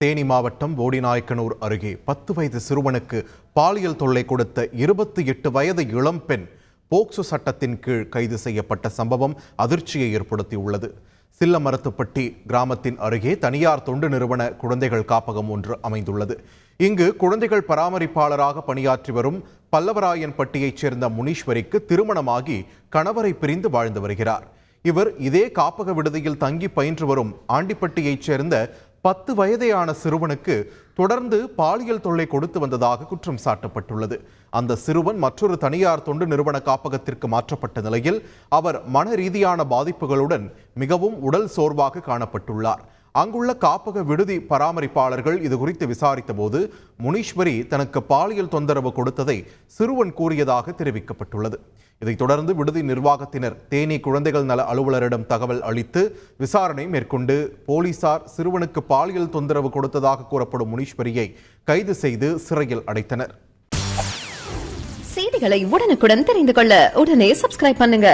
தேனி மாவட்டம் போடிநாயக்கனூர் அருகே 10 வயது சிறுவனுக்கு பாலியல் தொல்லை கொடுத்த 28 வயது இளம்பெண் போக்சோ சட்டத்தின் கீழ் கைது செய்யப்பட்ட சம்பவம் அதிர்ச்சியை ஏற்படுத்தியுள்ளது. சில்லமரத்துப்பட்டி கிராமத்தின் அருகே தனியார் தொண்டு நிறுவன குழந்தைகள் காப்பகம் ஒன்று அமைந்துள்ளது. இங்கு குழந்தைகள் பராமரிப்பாளராக பணியாற்றி வரும் பல்லவராயன்பட்டியைச் சேர்ந்த முனீஸ்வரிக்கு திருமணமாகி கணவரை பிரிந்து வாழ்ந்து வருகிறார். இவர் இதே காப்பக விடுதியில் தங்கி பயின்று வரும் ஆண்டிப்பட்டியைச் சேர்ந்த 10 வயதேயான சிறுவனுக்கு தொடர்ந்து பாலியல் தொல்லை கொடுத்து வந்ததாக குற்றம் சாட்டப்பட்டுள்ளது. அந்த சிறுவன் மற்றொரு தனியார் தொண்டு நிறுவன காப்பகத்திற்கு மாற்றப்பட்ட நிலையில் அவர் மன ரீதியான பாதிப்புகளுடன் மிகவும் உடல் சோர்வாக காணப்பட்டுள்ளார். அங்குள்ள காப்பக விடுதி பராமரிப்பாளர்கள் இது குறித்து விசாரித்த போது முனீஸ்வரி தனக்கு பாலியல் தொந்தரவு கொடுத்ததை சிறுவன் கூறியதாக தெரிவிக்கப்பட்டுள்ளது. இதைத் தொடர்ந்து விடுதி நிர்வாகத்தினர் தேனி குழந்தைகள் நல அலுவலரிடம் தகவல் அளித்து விசாரணை மேற்கொண்டு போலீசார் சிறுவனுக்கு பாலியல் தொந்தரவு கொடுத்ததாக கூறப்படும் முனீஸ்வரியை கைது செய்து சிறையில் அடைத்தனர். செய்திகளை உடனுக்குடன் தெரிந்து கொள்ள உடனே சப்ஸ்கிரைப் பண்ணுங்க.